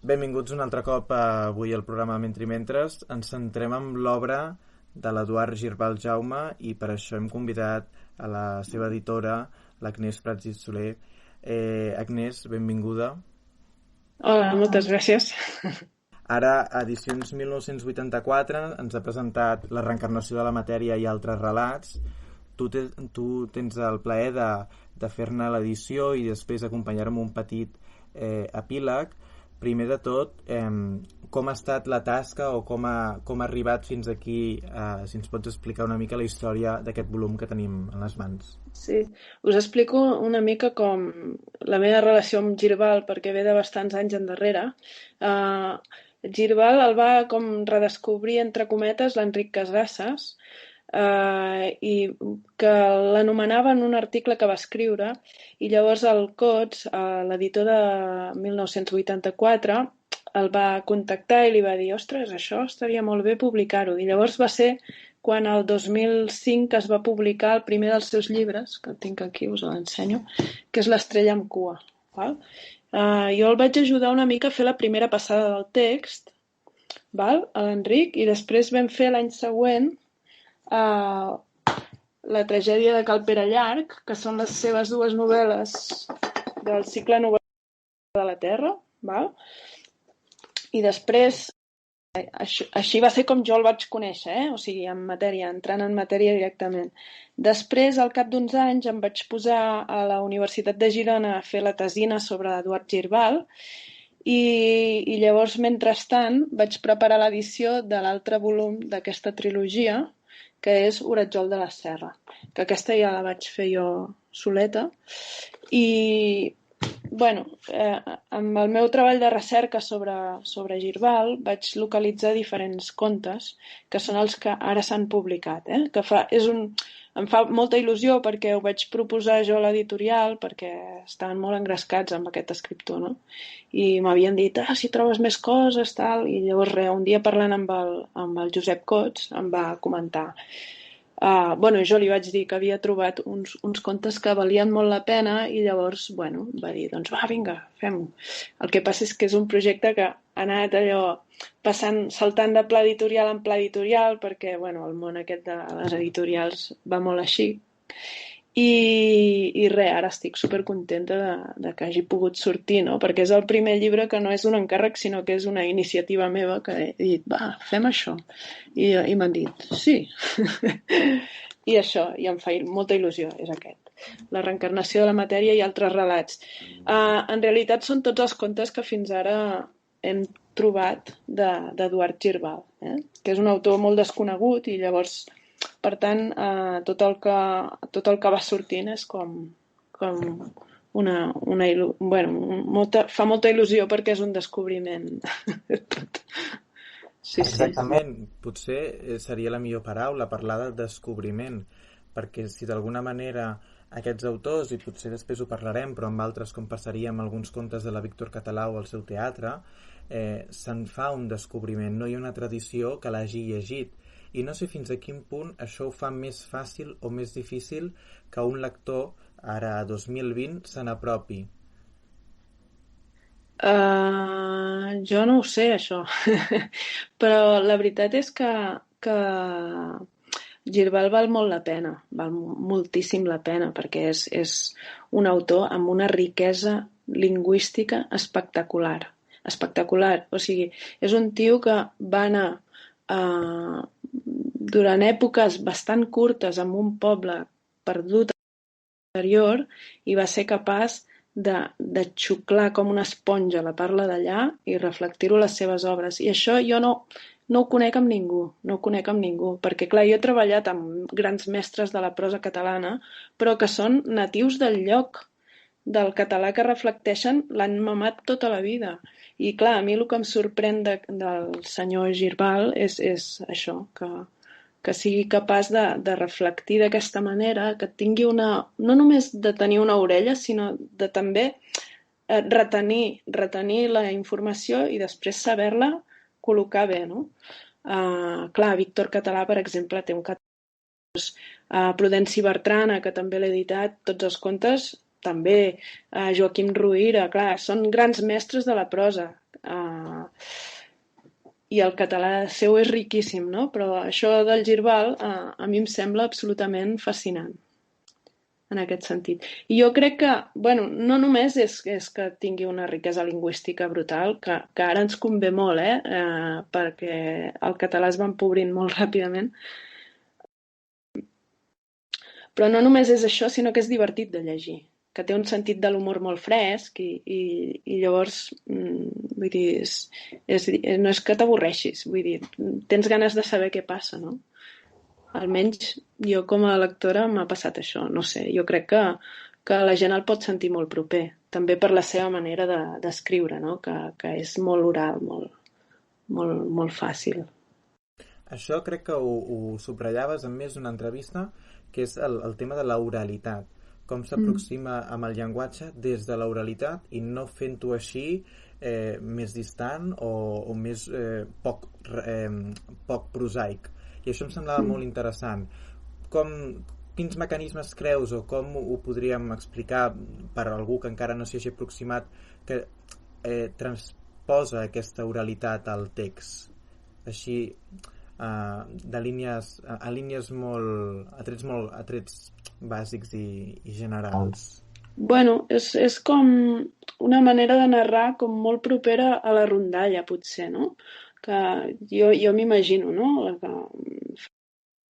Benvinguts un altre cop avui al programa Mentri Mentres. Ens centrem en l'obra de l'Eduard Girbal Jaume i per això hem convidat a la seva editora, l'Agnès Prats i Soler. Agnès, benvinguda. Hola, moltes gràcies. Ara, Edicions 1984 ens ha presentat La reencarnació de la matèria i altres relats. Tu tens el plaer de fer-ne l'edició i després acompanyar-me un petit epíleg. Primer de tot, com ha estat la tasca o com ha arribat fins aquí, si ens pots explicar una mica la història d'aquest volum que tenim en les mans. Sí, us explico una mica com la meva relació amb Girbal, perquè ve de bastants anys endarrere. Girbal el va com redescobrir, entre cometes, l'Enric Casasses, i que l'anomenava en un article que va escriure, i llavors el Cots, l'editor de 1984, el va contactar i li va dir: ostres, això estaria molt bé publicar-ho. I llavors va ser quan el 2005 es va publicar el primer dels seus llibres, que el tinc aquí, us l'ensenyo, que és L'estrella amb cua. Val? Jo el vaig ajudar una mica a fer la primera passada del text, val? A l'Enric, i després vam fer l'any següent La tragèdia de Cal Pere Llarg, que són les seves dues novel·les del cicle novel·la de la Terra, val? I després, així va ser com jo el vaig conèixer, o sigui, en matèria, entrant en matèria directament. Després, al cap d'uns anys, em vaig posar a la Universitat de Girona a fer la tesina sobre Eduard Girbal i llavors, mentrestant, vaig preparar l'edició de l'altre volum d'aquesta trilogia, que és Oretjol de la Serra, que aquesta ja la vaig fer jo soleta. I bueno, amb el meu treball de recerca sobre Girbal vaig localitzar diferents contes que són els que ara s'han publicat, que em fa molta il·lusió perquè ho vaig proposar jo a l'editorial perquè estaven molt engrescats amb aquest escriptor, no? I m'havien dit, si trobes més coses, tal, i llavors un dia parlant amb el Josep Cots em va comentar. Jo li vaig dir que havia trobat uns contes que valien molt la pena i llavors, va dir, doncs va, vinga, fem-ho. El que passa és que és un projecte que ha anat allò saltant de pla editorial en pla editorial perquè, el món aquest de les editorials va molt així. I res, ara estic supercontenta de que hagi pogut sortir, no? Perquè és el primer llibre que no és un encàrrec, sinó que és una iniciativa meva que he dit, va, fem això. I m'han dit, sí. I això, i em fa molta il·lusió, és aquest. La reencarnació de la matèria i altres relats. En realitat són tots els contes que fins ara hem trobat d'Eduard Girbal, que és un autor molt desconegut i llavors, per tant, tot el que va sortint és com fa molta il·lusió perquè és un descobriment. Sí. Exactament, potser seria la millor paraula parlar de descobriment, perquè si d'alguna manera aquests autors, i potser després ho parlarem, però amb altres com passaria amb alguns contes de la Víctor Català o el seu teatre, se'n fa un descobriment, no hi ha una tradició que l'hagi llegit. I no sé fins a quin punt això ho fa més fàcil o més difícil que un lector, ara a 2020, se n'apropi. Jo no ho sé, això. Però la veritat és que Girbal val molt la pena, val moltíssim la pena, perquè és un autor amb una riquesa lingüística espectacular. Espectacular. O sigui, és un tio que va anar durant èpoques bastant curtes en un poble perdut a l'exterior i va ser capaç de xuclar com una esponja la parla d'allà i reflectir-ho a les seves obres. I això jo no ho conec amb ningú, perquè clar, jo he treballat amb grans mestres de la prosa catalana, però que són natius del lloc, del català que reflecteixen, l'han mamat tota la vida. I clar, a mi el que em sorprèn del senyor Girbal és això, que sigui capaç de reflectir d'aquesta manera, que tingui no només de tenir una orella, sinó de també retenir la informació i després saber-la col·locar bé, no? Clar, Víctor Català, per exemple, té un català. Prudenci Bertrana, que també l'he editat, tots els contes, també. Joaquim Ruyra, clar, són grans mestres de la prosa. i el català seu és riquíssim, no? Però això del Girbal a mi em sembla absolutament fascinant en aquest sentit. I jo crec que, bueno, no només és que tingui una riquesa lingüística brutal, que ara ens convé molt, perquè el català es va empobrint molt ràpidament, però no només és això, sinó que és divertit de llegir, que té un sentit de l'humor molt fresc i llavors, vull dir, no és que t'avorreixis, vull dir, tens ganes de saber què passa, no? Almenys jo com a lectora m'ha passat això, no sé, jo crec que la gent el pot sentir molt proper, també per la seva manera d'escriure, no? Que és molt oral, molt fàcil. Això crec que ho subratllaves en més d'una entrevista, que és el tema de l'oralitat. Com s'aproxima amb el llenguatge des de l'oralitat i no fent-ho així més distant o més poc prosaic. I això em semblava molt interessant. Quins mecanismes creus o com ho podríem explicar per a algú que encara no s'hi hagi aproximat que transposa aquesta oralitat al text? Així, a trets bàsics i generals. Bueno, és com una manera de narrar com molt propera a la rondalla, potser, no? Que jo m'imagino, no?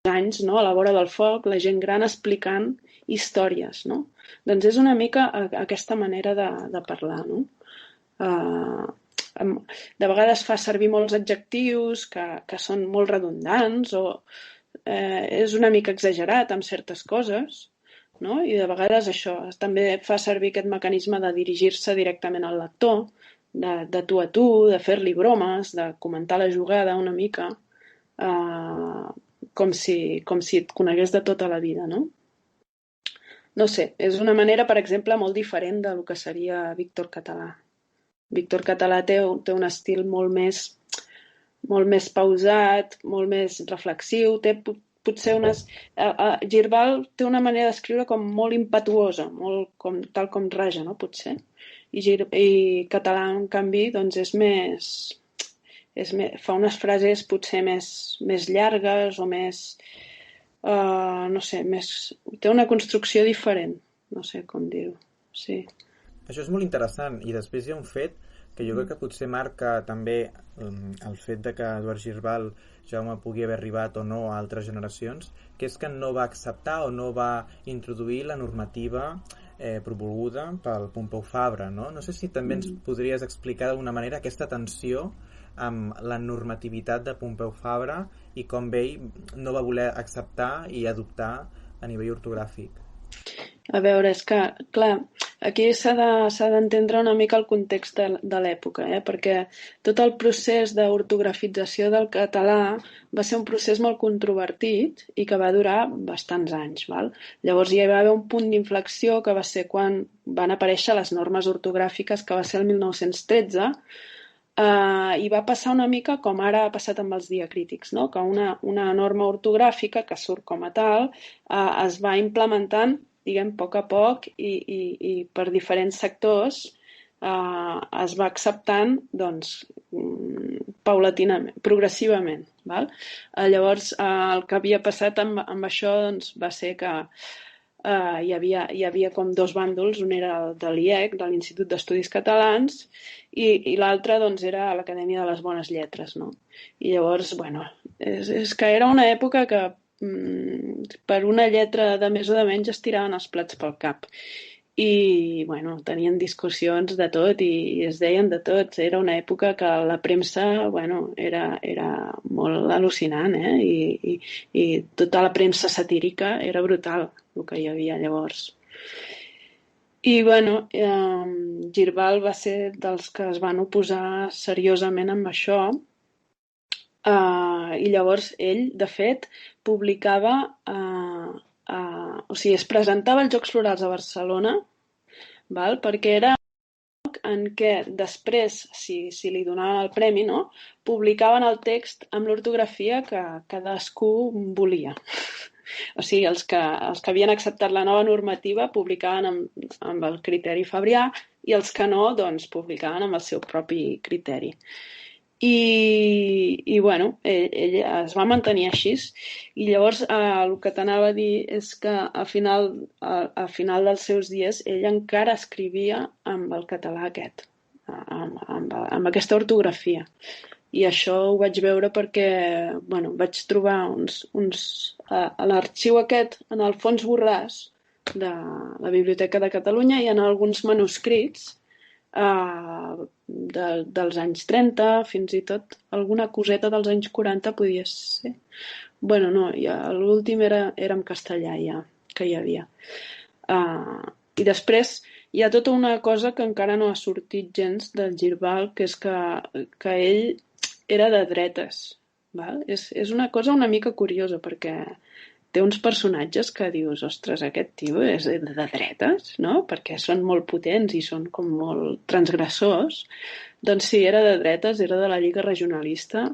Fa anys, no? A la vora del foc, la gent gran explicant històries, no? Doncs és una mica aquesta manera de parlar, no? De vegades fa servir molts adjectius que són molt redundants o és una mica exagerat amb certes coses, no? I de vegades això també fa servir aquest mecanisme de dirigir-se directament al lector, de tu a tu, de fer-li bromes, de comentar la jugada una mica, com si et conegués de tota la vida, no? No sé, és una manera, per exemple, molt diferent del que seria Víctor Català. Víctor Català té un estil molt més pausat, molt més reflexiu, té potser Girbal té una manera d'escriure com molt impetuosa, tal com raja, no? Potser. I Català, en canvi, doncs fa unes frases potser més llargues o més, no sé, té una construcció diferent, no sé com dir-ho, sí. Això és molt interessant i després hi ha un fet que jo crec que potser marca també el fet de que Eduard Girbal, Jaume, pugui haver arribat o no a altres generacions, que és que no va acceptar o no va introduir la normativa promoguda pel Pompeu Fabra, no? No sé si també ens podries explicar d'alguna manera aquesta tensió amb la normativitat de Pompeu Fabra i com ell no va voler acceptar i adoptar a nivell ortogràfic. A veure, és que, clar, aquí s'ha d'entendre una mica el context de l'època, perquè tot el procés d'ortografització del català va ser un procés molt controvertit i que va durar bastants anys. Val? Llavors hi va haver un punt d'inflexió que va ser quan van aparèixer les normes ortogràfiques, que va ser el 1913, i va passar una mica com ara ha passat amb els diacrítics, no? Que una norma ortogràfica que surt com a tal es va implementant, diguem, a poc i per diferents sectors es va acceptant, doncs, paulatinament, progressivament. Val? Llavors, el que havia passat amb això doncs, va ser que hi havia com dos bàndols, un era el de l'IEC, de l'Institut d'Estudis Catalans, i l'altre doncs, era l'Acadèmia de les Bones Lletres. No? I llavors, bueno, és que era una època que per una lletra de més o de menys es tiraven els plats pel cap. I, bueno, tenien discussions de tot i es deien de tot. Era una època que la premsa, bueno, era molt al·lucinant, I tota la premsa satírica era brutal, el que hi havia llavors. I, bueno, Girbal va ser dels que es van oposar seriosament amb això, i llavors ell, de fet, publicava, o sigui, es presentava als Jocs Florals a Barcelona, val? Perquè era un lloc en què després, si li donaven el premi, no? Publicaven el text amb l'ortografia que cadascú volia. O sigui, els que havien acceptat la nova normativa publicaven amb el criteri Fabrià i els que no, doncs, publicaven amb el seu propi criteri. I bueno, ell es va mantenir així. I llavors el que t'anava a dir és que al final dels seus dies ell encara escrivia amb el català aquest, amb aquesta ortografia. I això ho vaig veure perquè vaig trobar a l'arxiu aquest, en el fons borràs de la Biblioteca de Catalunya, hi ha alguns manuscrits dels anys 30, fins i tot alguna coseta dels anys 40 podia ser. No, l'últim era en castellà ja, que hi havia. I després hi ha tota una cosa que encara no ha sortit gens del Girbal, que és que ell era de dretes. Val? És una cosa una mica curiosa, perquè té uns personatges que dius, ostres, aquest tio és de dretes, no? Perquè són molt potents i són com molt transgressors. Doncs sí, era de dretes, era de la Lliga Regionalista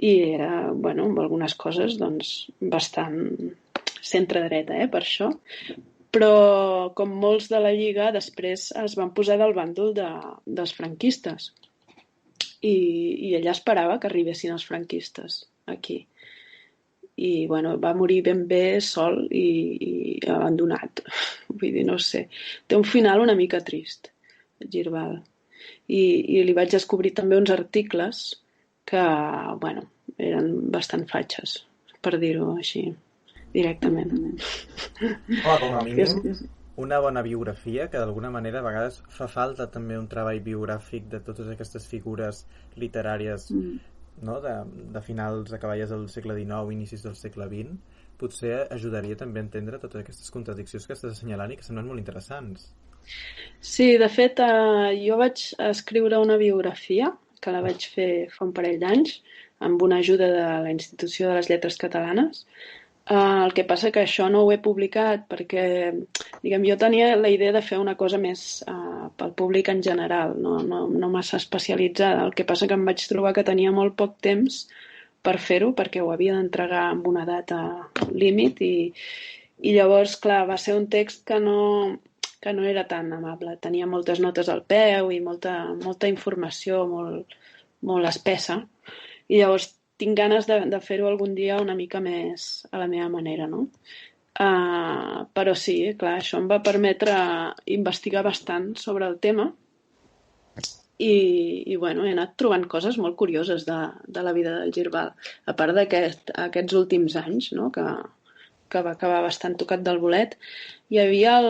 i era, amb algunes coses, doncs, bastant centre-dreta, per això. Però, com molts de la Lliga, després es van posar del bàndol dels franquistes. I ella esperava que arribessin els franquistes aquí. I va morir ben bé sol i abandonat. Vull dir, no sé. Té un final una mica trist, Girbal. I li vaig descobrir també uns articles que, eren bastant fatxes, per dir-ho així, directament. Com a mínim, una bona biografia, que d'alguna manera a vegades fa falta també un treball biogràfic de totes aquestes figures literàries no? de finals, acaballes del segle XIX, inicis del segle XX, potser ajudaria també a entendre totes aquestes contradiccions que estàs assenyalant i que semblen molt interessants. Sí, de fet, jo vaig escriure una biografia, que la vaig fer fa un parell d'anys, amb una ajuda de la Institució de les Lletres Catalanes. El que passa que això no ho he publicat perquè, jo tenia la idea de fer una cosa més pel públic en general, no massa especialitzada. El que passa que em vaig trobar que tenia molt poc temps per fer-ho, perquè ho havia d'entregar amb una data límit i llavors, clar, va ser un text que no era tan amable. Tenia moltes notes al peu i molta informació molt espessa. I llavors tinc ganes de fer-ho algun dia una mica més a la meva manera, no? Però sí, clar, això em va permetre investigar bastant sobre el tema i he anat trobant coses molt curioses de la vida del Girbal. A part d'aquests últims anys, no? Que va acabar bastant tocat del bolet, hi havia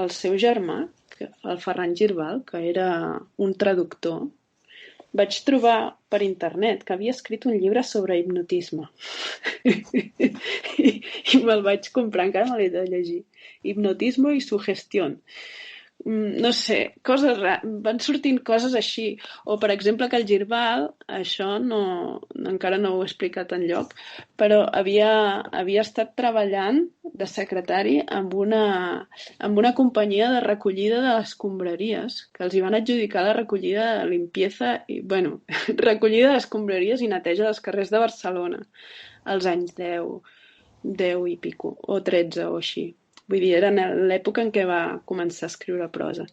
el seu germà, el Ferran Girbal, que era un traductor. Vaig trobar per internet que havia escrit un llibre sobre hipnotisme i me'l vaig comprar, encara me l'he de llegir. Hipnotismo y sugestión. No sé, van sortint coses així. O, per exemple, que el Girbal, això encara no ho he explicat enlloc, però havia estat treballant de secretari amb una companyia de recollida de les escombraries, que els hi van adjudicar la recollida de limpieza, recollida d'escombraries i neteja dels carrers de Barcelona, als anys 10 i pico, o 13 o així. Vull dir, era l'època en què va començar a escriure prosa.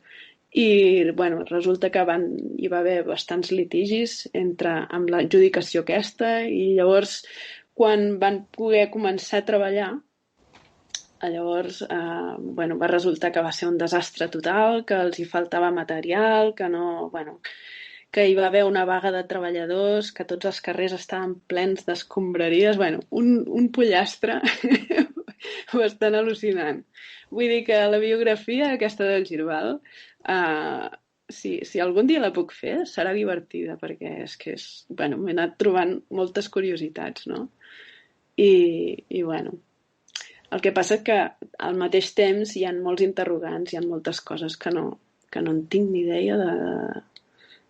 I, resulta que hi va haver bastants litigis amb l'adjudicació aquesta i llavors, quan van poder començar a treballar, llavors, va resultar que va ser un desastre total, que els hi faltava material, que hi va haver una vaga de treballadors, que tots els carrers estaven plens d'escombraries, un pollastre bastant al·lucinant. Vull dir que la biografia aquesta del Girbal, si algun dia la puc fer, serà divertida, perquè és que m'he anat trobant moltes curiositats, no? I el que passa que al mateix temps hi ha molts interrogants, hi ha moltes coses que no en tinc ni idea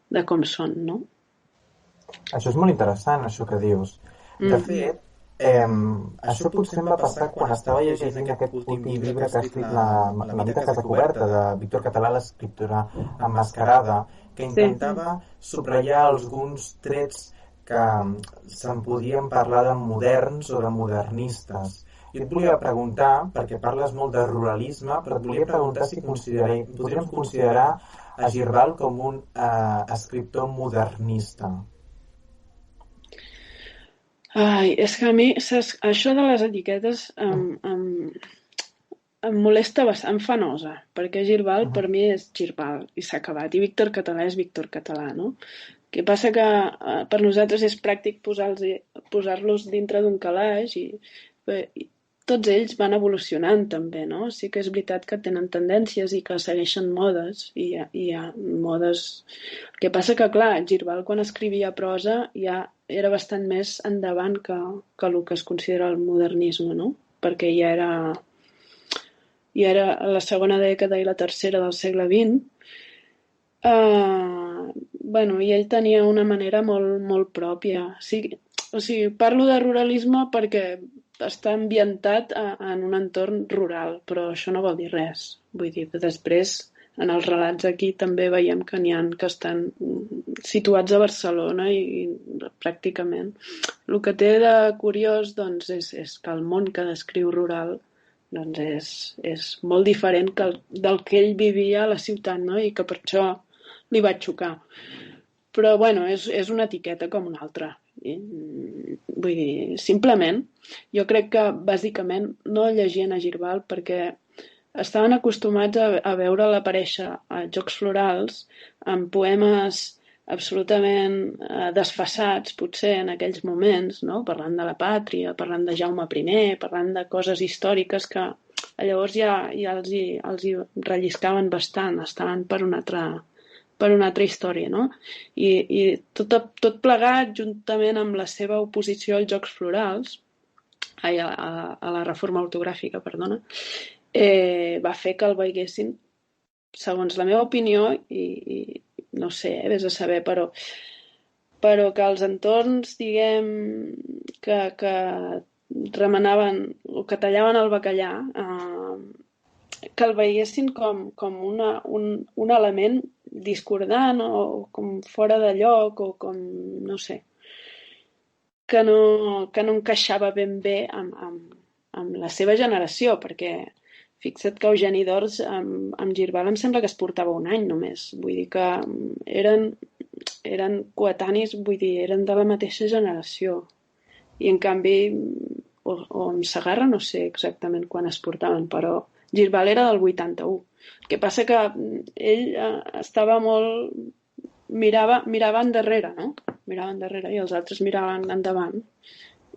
de com són, no? Això és molt interessant, això que dius. De fet, això potser em va passar quan estava llegint aquest últim llibre que ha escrit la Maldita Casa Coberta, de Víctor Català, l'escriptora emmascarada, que intentava subratllar alguns trets que se'n podien parlar de moderns o de modernistes. Jo et volia preguntar, perquè parles molt de ruralisme, però et volia preguntar si podríem considerar a Girbal com un escriptor modernista. Ai, és que a mi saps, això de les etiquetes em molesta bastant, em fa nosa, perquè Girbal per mi és Girbal i s'ha acabat, i Víctor Català és Víctor Català, no? El que passa que per nosaltres és pràctic posar-los dintre d'un calaix i tots ells van evolucionant també, no? Sí que és veritat que tenen tendències i que segueixen modes i hi ha modes... El que passa que, clar, Girbal quan escrivia prosa ja era bastant més endavant que el que es considera el modernisme, no? Perquè ja era la segona dècada i la tercera del segle XX. Bueno, i ell tenia una manera molt, molt pròpia. O sigui, parlo de ruralisme perquè està ambientat en un entorn rural, però això no vol dir res. Vull dir, després, en els relats aquí també veiem que n'hi ha que estan situats a Barcelona i pràcticament. El que té de curiós doncs, és que el món que descriu rural doncs és molt diferent del que ell vivia a la ciutat, no? I que per això li va xocar. Però, bueno, és una etiqueta com una altra. Vull dir, simplement, jo crec que bàsicament no llegien a Girbal perquè estaven acostumats a veure'l aparèixer a Jocs Florals amb poemes absolutament desfasats, potser en aquells moments, no? Parlant de la pàtria, parlant de Jaume I, parlant de coses històriques que llavors ja els hi relliscaven bastant, estaven per una altra història, no? I tot plegat, juntament amb la seva oposició als Jocs Florals, a la reforma ortogràfica, perdona, va fer que el veiessin, segons la meva opinió, i no sé, vés a saber, però que els entorns, diguem, que remenaven o que tallaven el bacallà, que el veiessin com un element discordant o com fora de lloc o com, no sé, que no encaixava ben bé amb la seva generació, perquè fixa't que Eugeni d'Ors amb Girbal em sembla que es portava un any només, vull dir que eren coetanis, vull dir, eren de la mateixa generació, i en canvi o amb Segarra no sé exactament quan es portaven, però Girbal era del 81. El que passa que ell estava molt... mirava endarrere, no? Mirava endarrere i els altres miraven endavant.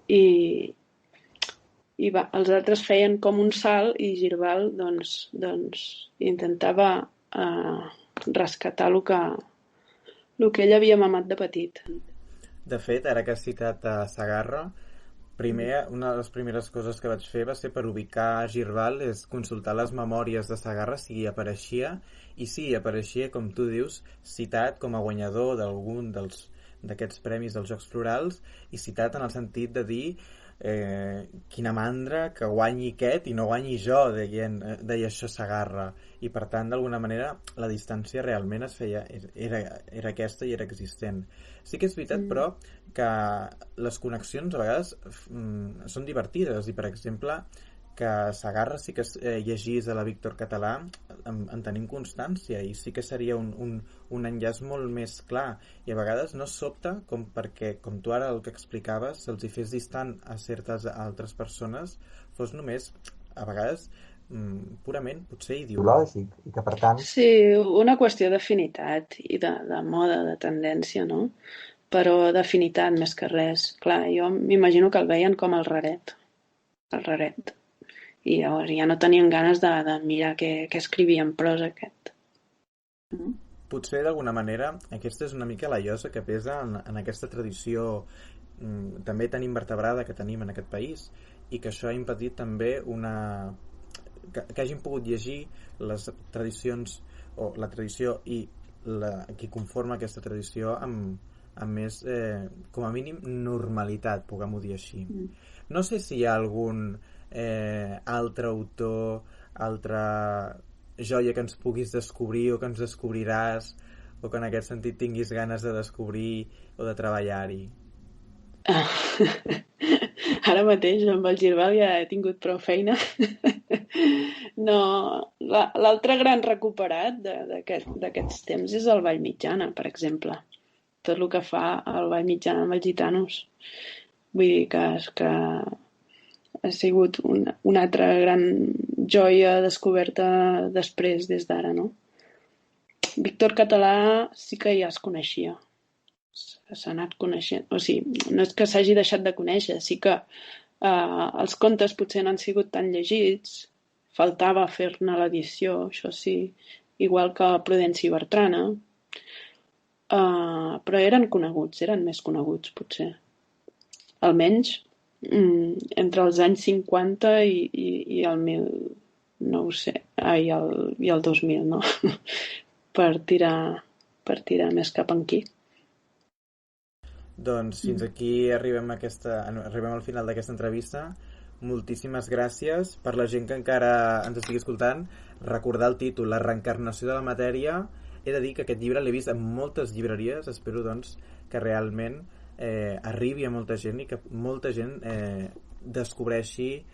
I els altres feien com un salt i Girbal doncs intentava rescatar el que ell havia mamat de petit. De fet, ara que has citat a Segarra, primer, una de les primeres coses que vaig fer va ser per ubicar Girbal, és consultar les memòries de Segarra si hi apareixia, i sí, apareixia, com tu dius, citat com a guanyador d'algun d'aquests premis dels Jocs Florals, i citat en el sentit de dir quina mandra que guanyi aquest i no guanyi jo, deia això Segarra, i per tant d'alguna manera la distància realment era aquesta i era existent. Sí que és veritat però que les connexions a vegades són divertides, i per exemple que Segarra sí que llegís a la Víctor Català en tenim constància, i sí que seria un enllaç molt més clar, i a vegades no sobta perquè, com tu ara el que explicaves, se'ls hi fes distant a certes altres persones, fos només a vegades purament potser ideològic, i que per tant... Sí, una qüestió d'afinitat i de moda, de tendència, no? Però d'afinitat més que res. Clar, jo m'imagino que el veien com el raret. I llavors ja no tenien ganes de mirar què escrivia en prosa aquest. Potser d'alguna manera aquesta és una mica la llosa que pesa en aquesta tradició també tan invertebrada que tenim en aquest país, i que això ha impedit també que hagin pogut llegir les tradicions o la tradició i qui conforma aquesta tradició amb més, com a mínim, normalitat, puguem-ho dir així. No sé si hi ha algun altre autor, altra joia que ens puguis descobrir o que ens descobriràs, o que en aquest sentit tinguis ganes de descobrir o de treballar-hi. Ara mateix amb el Girbal ja he tingut prou feina. No, l'altre gran recuperat d'aquests temps és el Vall Mitjana, per exemple. Tot el que fa el Vall Mitjana amb els gitanos. Vull dir que ha sigut una altra gran joia descoberta després des d'ara, no? Víctor Català sí que ja es coneixia. S'ha anat coneixent. O sigui, no és que s'hagi deixat de conèixer, sí que els contes potser no han sigut tan llegits, faltava fer-ne l'edició, això sí, igual que Prudenci i Bertrana, però eren coneguts, eren més coneguts potser. Almenys entre els anys 50 i el 1000, no ho sé, i el 2000, no? per tirar més cap aquí. Doncs fins aquí arribem al final d'aquesta entrevista. Moltíssimes gràcies. Per la gent que encara ens estigui escoltant, recordar el títol, La reencarnació de la matèria. He de dir que aquest llibre l'he vist en moltes llibreries. Espero doncs que realment arribi a molta gent i que molta gent descobreixi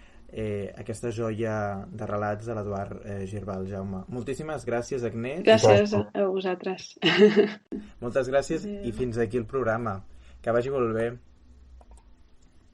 aquesta joia de relats de l'Eduard Girbal. Jaume, moltíssimes gràcies, Agnès. Gràcies a vosaltres. Moltes gràcies i fins aquí el programa. Que vagi molt bé.